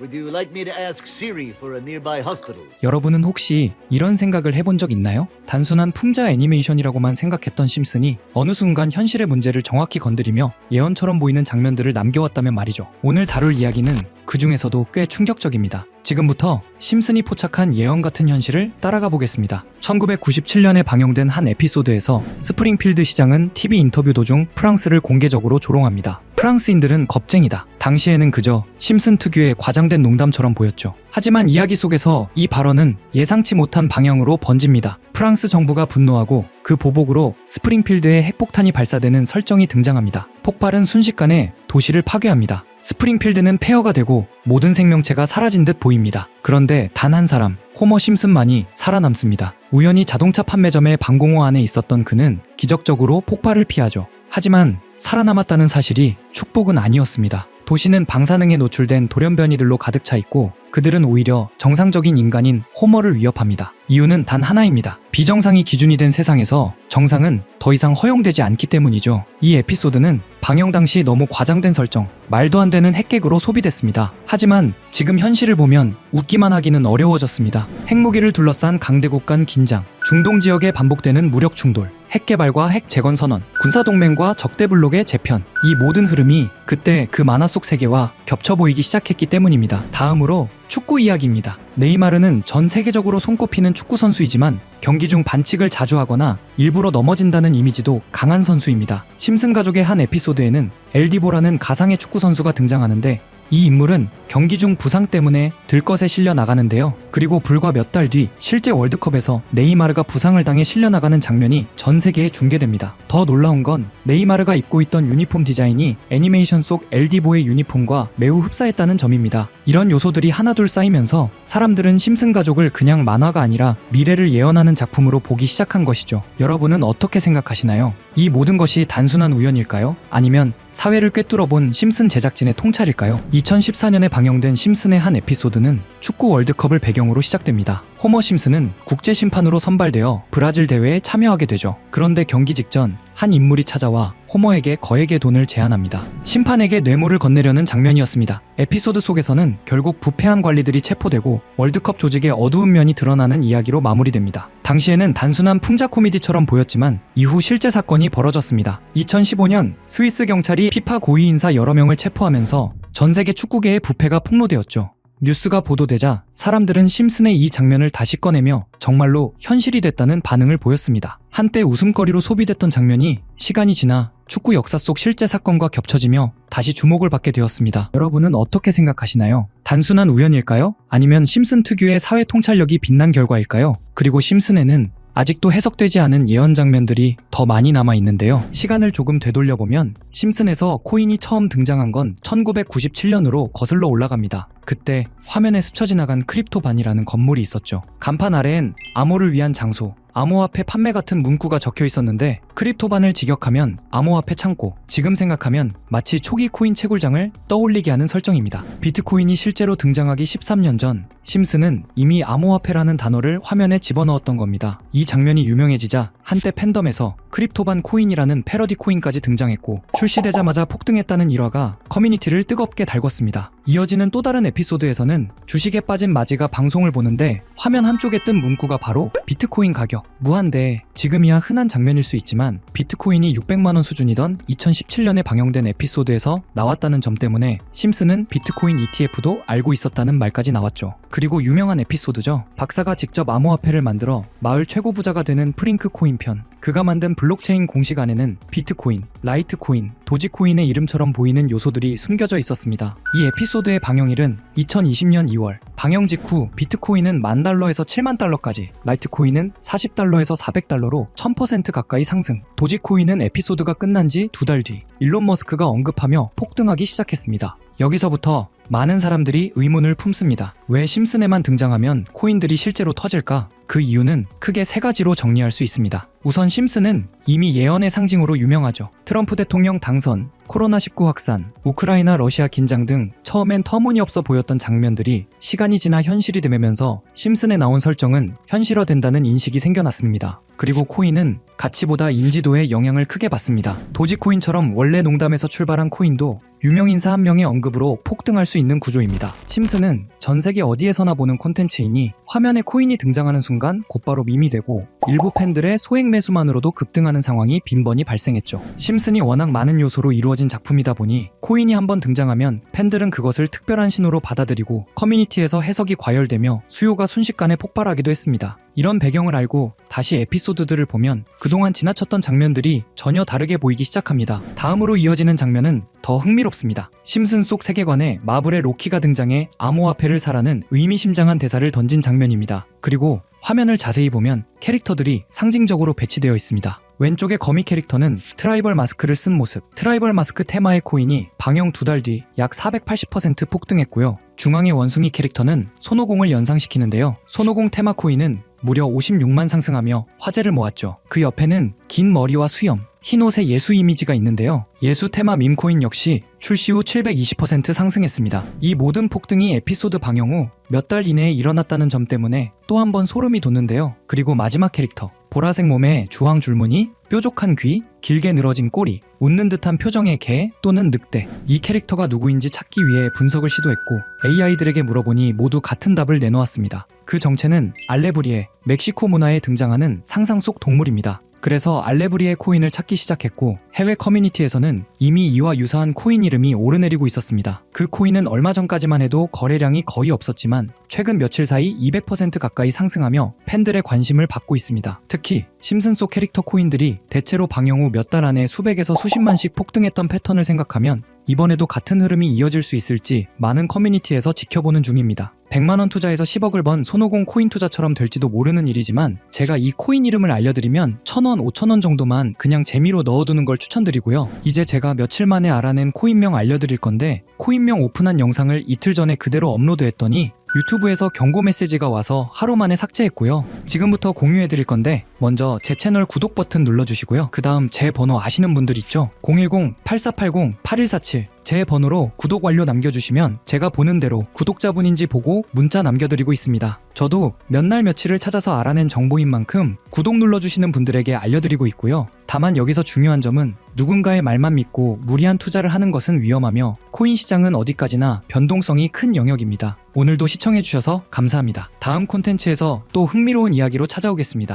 Would you like me to ask Siri for a nearby hospital? 여러분은 혹시 이런 생각을 해본 적 있나요? 단순한 풍자 애니메이션이라고만 생각했던 심슨이 어느 순간 현실의 문제를 정확히 건드리며 예언처럼 보이는 장면들을 남겨왔다면 말이죠. 오늘 다룰 이야기는 그 중에서도 꽤 충격적입니다. 지금부터 심슨이 포착한 예언 같은 현실을 따라가 보겠습니다. 1997년에 방영된 한 에피소드에서 스프링필드 시장은 TV 인터뷰 도중 프랑스를 공개적으로 조롱합니다. 프랑스인들은 겁쟁이다. 당시에는 그저 심슨 특유의 과장된 농담처럼 보였죠. 하지만 이야기 속에서 이 발언은 예상치 못한 방향으로 번집니다. 프랑스 정부가 분노하고 그 보복으로 스프링필드에 핵폭탄이 발사되는 설정이 등장합니다. 폭발은 순식간에 도시를 파괴합니다. 스프링필드는 폐허가 되고 모든 생명체가 사라진 듯 보입니다. 그런데 단 한 사람, 호머 심슨만이 살아남습니다. 우연히 자동차 판매점의 방공호 안에 있었던 그는 기적적으로 폭발을 피하죠. 하지만 살아남았다는 사실이 축복은 아니었습니다. 도시는 방사능에 노출된 돌연변이들로 가득 차 있고 그들은 오히려 정상적인 인간인 호머를 위협합니다. 이유는 단 하나입니다. 비정상이 기준이 된 세상에서 정상은 더 이상 허용되지 않기 때문이죠. 이 에피소드는 방영 당시 너무 과장된 설정, 말도 안 되는 핵개그로 소비됐습니다. 하지만 지금 현실을 보면 웃기만 하기는 어려워졌습니다. 핵무기를 둘러싼 강대국 간 긴장, 중동 지역에 반복되는 무력 충돌, 핵 개발과 핵 재건 선언, 군사동맹과 적대블록의 재편, 이 모든 흐름이 그때 그 만화 속 세계와 겹쳐 보이기 시작했기 때문입니다. 다음으로 축구 이야기입니다. 네이마르는 전 세계적으로 손꼽히는 축구 선수이지만 경기 중 반칙을 자주 하거나 일부러 넘어진다는 이미지도 강한 선수입니다. 심슨 가족의 한 에피소드에는 엘디보라는 가상의 축구 선수가 등장하는데 이 인물은 경기 중 부상 때문에 들것에 실려 나가는데요. 그리고 불과 몇 달 뒤 실제 월드컵에서 네이마르가 부상을 당해 실려 나가는 장면이 전 세계에 중계됩니다. 더 놀라운 건 네이마르가 입고 있던 유니폼 디자인이 애니메이션 속 엘디보의 유니폼과 매우 흡사했다는 점입니다. 이런 요소들이 하나둘 쌓이면서 사람들은 심슨 가족을 그냥 만화가 아니라 미래를 예언하는 작품으로 보기 시작한 것이죠. 여러분은 어떻게 생각하시나요? 이 모든 것이 단순한 우연일까요? 아니면 사회를 꿰뚫어본 심슨 제작진의 통찰일까요? 2014년에 방영된 심슨의 한 에피소드는 축구 월드컵을 배경으로 시작됩니다. 호머 심슨은 국제심판으로 선발되어 브라질 대회에 참여하게 되죠. 그런데 경기 직전 한 인물이 찾아와 호머에게 거액의 돈을 제안합니다. 심판에게 뇌물을 건네려는 장면이었습니다. 에피소드 속에서는 결국 부패한 관리들이 체포되고 월드컵 조직의 어두운 면이 드러나는 이야기로 마무리됩니다. 당시에는 단순한 풍자 코미디처럼 보였지만 이후 실제 사건이 벌어졌습니다. 2015년 스위스 경찰이 피파 고위 인사 여러 명을 체포하면서 전 세계 축구계의 부패가 폭로되었죠. 뉴스가 보도되자 사람들은 심슨의 이 장면을 다시 꺼내며 정말로 현실이 됐다는 반응을 보였습니다. 한때 웃음거리로 소비됐던 장면이 시간이 지나 축구 역사 속 실제 사건과 겹쳐지며 다시 주목을 받게 되었습니다. 여러분은 어떻게 생각하시나요? 단순한 우연일까요? 아니면 심슨 특유의 사회 통찰력이 빛난 결과일까요? 그리고 심슨에는 아직도 해석되지 않은 예언 장면들이 더 많이 남아 있는데요. 시간을 조금 되돌려보면 심슨에서 코인이 처음 등장한 건 1997년으로 거슬러 올라갑니다. 그때 화면에 스쳐 지나간 크립토반이라는 건물이 있었죠. 간판 아래엔 암호를 위한 장소, 암호화폐 판매 같은 문구가 적혀 있었는데 크립토반을 직역하면 암호화폐 창고, 지금 생각하면 마치 초기 코인 채굴장을 떠올리게 하는 설정입니다. 비트코인이 실제로 등장하기 13년 전 심슨은 이미 암호화폐라는 단어를 화면에 집어넣었던 겁니다. 이 장면이 유명해지자 한때 팬덤에서 크립토반 코인이라는 패러디 코인까지 등장했고 출시되자마자 폭등했다는 일화가 커뮤니티를 뜨겁게 달궜습니다. 이어지는 또 다른 에피소드에서는 주식에 빠진 마지가 방송을 보는데 화면 한쪽에 뜬 문구가 바로 비트코인 가격 무한대. 지금이야 흔한 장면일 수 있지만 비트코인이 600만원 수준이던 2017년에 방영된 에피소드에서 나왔다는 점 때문에 심슨은 비트코인 ETF도 알고 있었다는 말까지 나왔죠. 그리고 유명한 에피소드죠. 박사가 직접 암호화폐를 만들어 마을 최고 부자가 되는 프링크 코인 편. 그가 만든 블록체인 공식 안에는 비트코인, 라이트코인, 도지코인의 이름처럼 보이는 요소들이 숨겨져 있었습니다. 이 에피소드의 방영일은 2020년 2월. 방영 직후 비트코인은 $10,000에서 $70,000까지, 라이트코인은 $40에서 $400로 1000% 가까이 상승. 도지코인은 에피소드가 끝난 지 2달 뒤 일론 머스크가 언급하며 폭등하기 시작했습니다. 여기서부터 많은 사람들이 의문을 품습니다. 왜 심슨에만 등장하면 코인들이 실제로 터질까? 그 이유는 크게 3가지로 정리할 수 있습니다. 우선 심슨은 이미 예언의 상징으로 유명하죠. 트럼프 대통령 당선, 코로나19 확산, 우크라이나 러시아 긴장 등 처음엔 터무니없어 보였던 장면들이 시간이 지나 현실이 되면서 심슨에 나온 설정은 현실화된다는 인식이 생겨났습니다. 그리고 코인은 가치보다 인지도에 영향을 크게 받습니다. 도지코인처럼 원래 농담에서 출발한 코인도 유명인사 한 명의 언급으로 폭등할 수 있는 구조입니다. 심슨은 전 세계 어디에서나 보는 콘텐츠이니 화면에 코인이 등장하는 순간 곧바로 밈이 되고 일부 팬들의 소액 매수만으로도 급등하는 상황이 빈번히 발생했죠. 심슨이 워낙 많은 요소로 이루어진 작품이다 보니 코인이 한번 등장하면 팬들은 그것을 특별한 신호로 받아들이고 커뮤니티에서 해석이 과열되며 수요가 순식간에 폭발하기도 했습니다. 이런 배경을 알고 다시 에피소드들을 보면 그동안 지나쳤던 장면들이 전혀 다르게 보이기 시작합니다. 다음으로 이어지는 장면은 더 흥미롭습니다. 심슨 속 세계관에 마블의 로키가 등장해 암호화폐를 사라는 의미심장한 대사를 던진 장면입니다. 그리고 화면을 자세히 보면 캐릭터들이 상징적으로 배치되어 있습니다. 왼쪽의 거미 캐릭터는 트라이벌 마스크를 쓴 모습, 트라이벌 마스크 테마의 코인이 방영 2달 뒤 약 480% 폭등했고요. 중앙의 원숭이 캐릭터는 손오공을 연상시키는데요. 손오공 테마 코인은 무려 56만 상승하며 화제를 모았죠. 그 옆에는 긴 머리와 수염, 흰 옷의 예수 이미지가 있는데요. 예수 테마 밈코인 역시 출시 후 720% 상승했습니다. 이 모든 폭등이 에피소드 방영 후 몇 달 이내에 일어났다는 점 때문에 또 한 번 소름이 돋는데요. 그리고 마지막 캐릭터, 보라색 몸에 주황 줄무늬, 뾰족한 귀, 길게 늘어진 꼬리, 웃는 듯한 표정의 개 또는 늑대. 이 캐릭터가 누구인지 찾기 위해 분석을 시도했고 AI들에게 물어보니 모두 같은 답을 내놓았습니다. 그 정체는 알레브리에, 멕시코 문화에 등장하는 상상 속 동물입니다. 그래서 알레브리에 코인을 찾기 시작했고 해외 커뮤니티에서는 이미 이와 유사한 코인 이름이 오르내리고 있었습니다. 그 코인은 얼마 전까지만 해도 거래량이 거의 없었지만 최근 며칠 사이 200% 가까이 상승하며 팬들의 관심을 받고 있습니다. 특히 심슨 속 캐릭터 코인들이 대체로 방영 후 몇 달 안에 수백에서 수십만씩 폭등했던 패턴을 생각하면 이번에도 같은 흐름이 이어질 수 있을지 많은 커뮤니티에서 지켜보는 중입니다. 100만원 투자해서 10억을 번 손오공 코인 투자처럼 될지도 모르는 일이지만 제가 이 코인 이름을 알려드리면 1,000원, 5,000원 정도만 그냥 재미로 넣어두는 걸 추천드리고요. 이제 제가 며칠 만에 알아낸 코인명 알려드릴 건데 코인명 오픈한 영상을 이틀 전에 그대로 업로드했더니 유튜브에서 경고 메시지가 와서 하루 만에 삭제했고요. 지금부터 공유해드릴 건데 먼저 제 채널 구독 버튼 눌러주시고요. 그 다음 제 번호 아시는 분들 있죠? 010-8480-8147 제 번호로 구독 완료 남겨주시면 제가 보는 대로 구독자분인지 보고 문자 남겨드리고 있습니다. 저도 몇 날 며칠을 찾아서 알아낸 정보인 만큼 구독 눌러주시는 분들에게 알려드리고 있고요. 다만 여기서 중요한 점은 누군가의 말만 믿고 무리한 투자를 하는 것은 위험하며 코인 시장은 어디까지나 변동성이 큰 영역입니다. 오늘도 시청해주셔서 감사합니다. 다음 콘텐츠에서 또 흥미로운 이야기로 찾아오겠습니다.